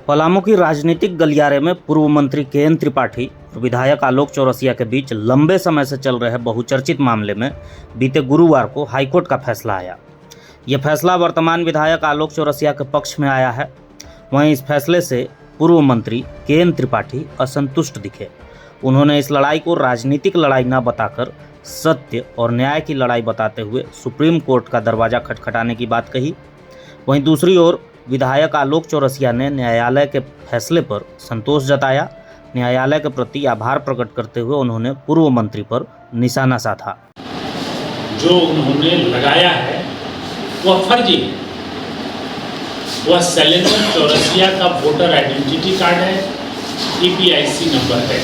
पलामू की राजनीतिक गलियारे में पूर्व मंत्री के.एन. त्रिपाठी और विधायक आलोक चौरसिया के बीच लंबे समय से चल रहे बहुचर्चित मामले में बीते गुरुवार को हाईकोर्ट का फैसला आया। यह फैसला वर्तमान विधायक आलोक चौरसिया के पक्ष में आया है। वहीं इस फैसले से पूर्व मंत्री के.एन. त्रिपाठी असंतुष्ट दिखे। उन्होंने इस लड़ाई को राजनीतिक लड़ाई न बताकर सत्य और न्याय की लड़ाई बताते हुए सुप्रीम कोर्ट का दरवाजा खटखटाने की बात कही। वहीं दूसरी ओर विधायक आलोक चौरसिया ने न्यायालय के फैसले पर संतोष जताया। न्यायालय के प्रति आभार प्रकट करते हुए उन्होंने पूर्व मंत्री पर निशाना साधा। जो उन्होंने लगाया है वह फर्जी है। वह शैलेंद्र चौरसिया का वोटर आइडेंटिटी कार्ड है, EPIC नंबर है।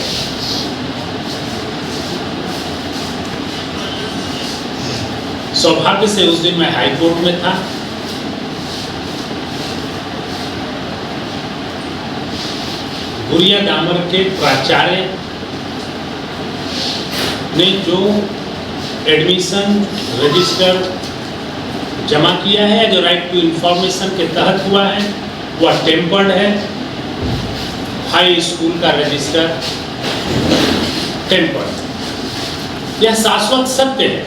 सौभाग्य से उस दिन मैं हाई कोर्ट में था। गुड़िया दामर के प्राचार्य ने जो एडमिशन रजिस्टर जमा किया है, जो राइट टू इंफॉर्मेशन के तहत हुआ है, वह टेम्पर्ड है। हाई स्कूल का रजिस्टर टेम्पर्ड, यह शाश्वत सत्य है।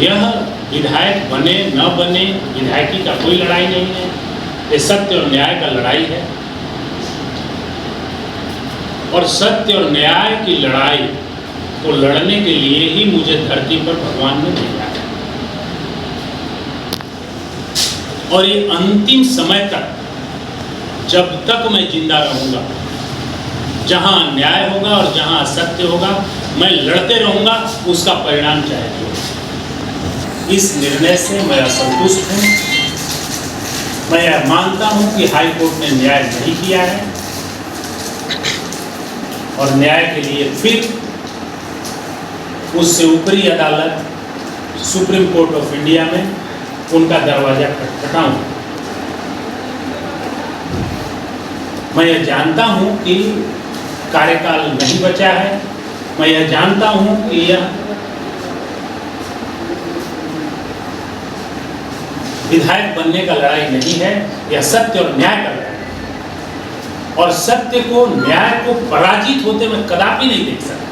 यह विधायक बने न बने, विधायकी का कोई लड़ाई नहीं है। ये सत्य और न्याय का लड़ाई है, और सत्य और न्याय की लड़ाई को लड़ने के लिए ही मुझे धरती पर भगवान ने भेजा है। और ये अंतिम समय तक, जब तक मैं जिंदा रहूंगा, जहां न्याय होगा और जहां असत्य होगा, मैं लड़ते रहूंगा, उसका परिणाम चाहे जो। इस निर्णय से मैं असंतुष्ट हूं। मैं यह मानता हूं कि हाई कोर्ट ने न्याय नहीं किया है, और न्याय के लिए फिर उससे ऊपरी अदालत सुप्रीम कोर्ट ऑफ इंडिया में उनका दरवाजा खटखटाऊं। मैं यह जानता हूं कि कार्यकाल नहीं बचा है। मैं यह जानता हूं कि यह विधायक बनने का लड़ाई नहीं है, यह सत्य और न्याय का लड़ाई है। और सत्य को, न्याय को पराजित होते मैं कदापि नहीं देख सकता।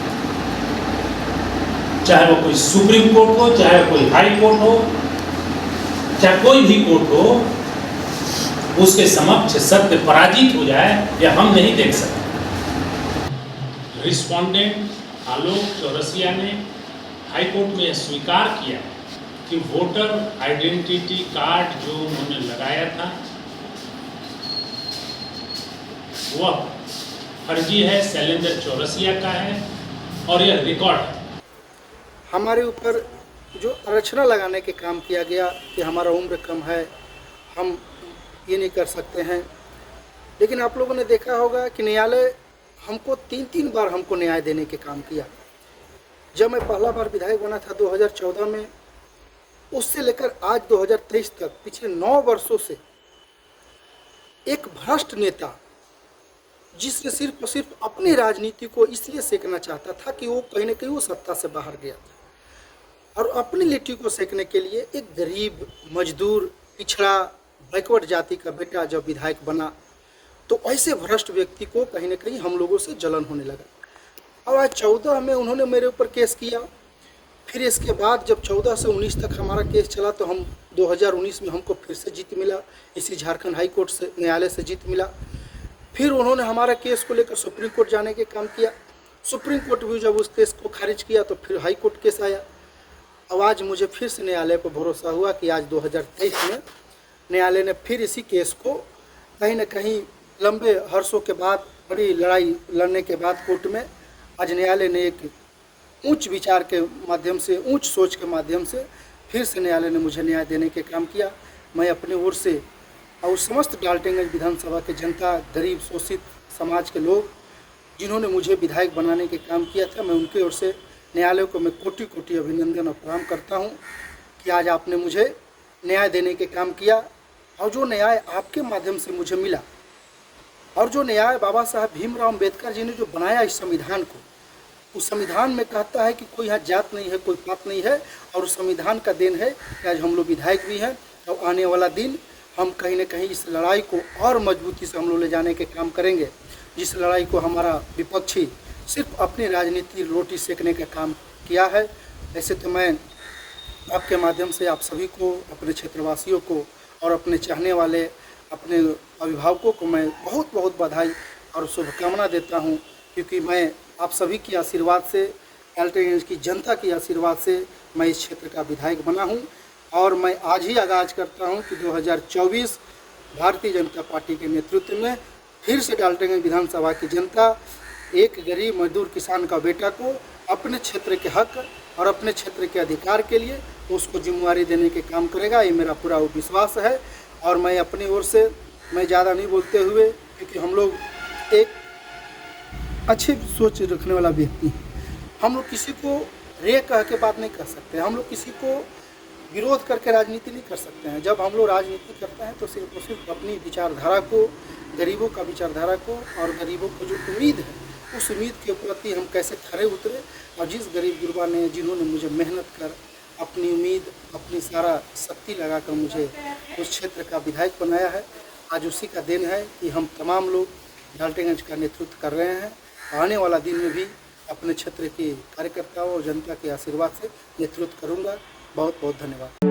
चाहे वो कोई सुप्रीम कोर्ट हो, चाहे कोई हाई कोर्ट हो, चाहे कोई भी कोर्ट हो, उसके समक्ष सत्य पराजित हो जाए, यह हम नहीं देख सकते। रिस्पोंडेंट आलोक चौरसिया ने हाई कोर्ट में स्वीकार किया कि वोटर आइडेंटिटी कार्ड जो उन्होंने लगाया था वह फर्जी है, शैलेंद्र चौरसिया का है, और यह रिकॉर्ड है। हमारे ऊपर जो आरक्षण लगाने के काम किया गया कि हमारा उम्र कम है, हम ये नहीं कर सकते हैं, लेकिन आप लोगों ने देखा होगा कि न्यायालय हमको तीन बार हमको न्याय देने के काम किया। जब मैं पहला बार विधायक बना था 2014 में, उससे लेकर आज 2023 तक पिछले 9 वर्षों से एक भ्रष्ट नेता, जिसने सिर्फ और सिर्फ अपनी राजनीति को इसलिए सेकना चाहता था कि वो कहीं ना कहीं वो सत्ता से बाहर गया था, और अपनी लिट्टी को सेकने के लिए एक गरीब, मजदूर, पिछड़ा, बैकवर्ड जाति का बेटा जब विधायक बना, तो ऐसे भ्रष्ट व्यक्ति को कहीं ना कहीं हम लोगों से जलन होने लगा। और आज 14 में उन्होंने मेरे ऊपर केस किया। फिर इसके बाद जब 14 से 19 तक हमारा केस चला, तो हम 2019 में हमको फिर से जीत मिला, इसी झारखंड हाई कोर्ट से, न्यायालय से जीत मिला। फिर उन्होंने हमारा केस को लेकर सुप्रीम कोर्ट जाने के काम किया। सुप्रीम कोर्ट भी जब उस केस को खारिज किया, तो फिर हाई कोर्ट केस आया। अब आज मुझे फिर से न्यायालय पर भरोसा हुआ कि आज 2023 में न्यायालय ने फिर इसी केस को कहीं ना कहीं लंबे हर्षों के बाद, बड़ी लड़ाई लड़ने के बाद कोर्ट में, आज न्यायालय ने एक उच्च विचार के माध्यम से, उच्च सोच के माध्यम से फिर से न्यायालय ने मुझे न्याय देने के काम किया। मैं अपनी ओर से और समस्त डाल्टनगंज विधानसभा के जनता, गरीब शोषित समाज के लोग जिन्होंने मुझे विधायक बनाने के काम किया था, मैं उनकी ओर से न्यायालय को मैं कोटि कोटि अभिनंदन और प्रणाम करता हूं कि आज आपने मुझे न्याय देने के काम किया। और जो न्याय आपके माध्यम से मुझे मिला, और जो न्याय बाबा साहब भीमराव अम्बेडकर जी ने जो बनाया इस संविधान को, उस संविधान में कहता है कि कोई यहाँ जात नहीं है, कोई पात नहीं है, और उस संविधान का देन है कि आज हम लोग विधायक भी हैं तो आने वाला दिन हम कहीं न कहीं इस लड़ाई को और मजबूती से हम लोग ले जाने के काम करेंगे। जिस लड़ाई को हमारा विपक्षी सिर्फ अपनी राजनीति रोटी सेकने का काम किया है। ऐसे तो मैं आपके माध्यम से आप सभी को, अपने क्षेत्रवासियों को और अपने चाहने वाले अपने अभिभावकों को मैं बहुत बहुत बधाई और शुभकामना देता हूं, क्योंकि मैं आप सभी की आशीर्वाद से, डाल्टनगंज की जनता की आशीर्वाद से मैं इस क्षेत्र का विधायक बना हूं। और मैं आज ही आगाज़ करता हूं कि 2024 भारतीय जनता पार्टी के नेतृत्व में फिर से डाल्टनगंज विधानसभा की जनता एक गरीब मजदूर किसान का बेटा को अपने क्षेत्र के हक और अपने क्षेत्र के अधिकार के लिए उसको जिम्मेवारी देने के काम करेगा। ये मेरा पूरा विश्वास है। और मैं अपनी ओर से मैं ज़्यादा नहीं बोलते हुए, क्योंकि हम लोग एक अच्छी सोच रखने वाला व्यक्ति हैं, हम लोग किसी को रे कह के बात नहीं कर सकते, हम लोग किसी को विरोध करके राजनीति नहीं कर सकते हैं। जब हम लोग राजनीति करते हैं तो सिर्फ और सिर्फ अपनी विचारधारा को, गरीबों का विचारधारा को और गरीबों को जो उम्मीद है उस उम्मीद के प्रति हम कैसे खरे उतरे। और जिस गरीब गुरबा ने, जिन्होंने मुझे मेहनत कर अपनी उम्मीद, अपनी सारा शक्ति लगाकर मुझे उस क्षेत्र का विधायक बनाया है, आज उसी का दिन है कि हम तमाम लोग डाल्टनगंज का नेतृत्व कर रहे हैं। आने वाला दिन में भी अपने क्षेत्र के कार्यकर्ताओं और जनता के आशीर्वाद से नेतृत्व करूंगा। बहुत बहुत धन्यवाद।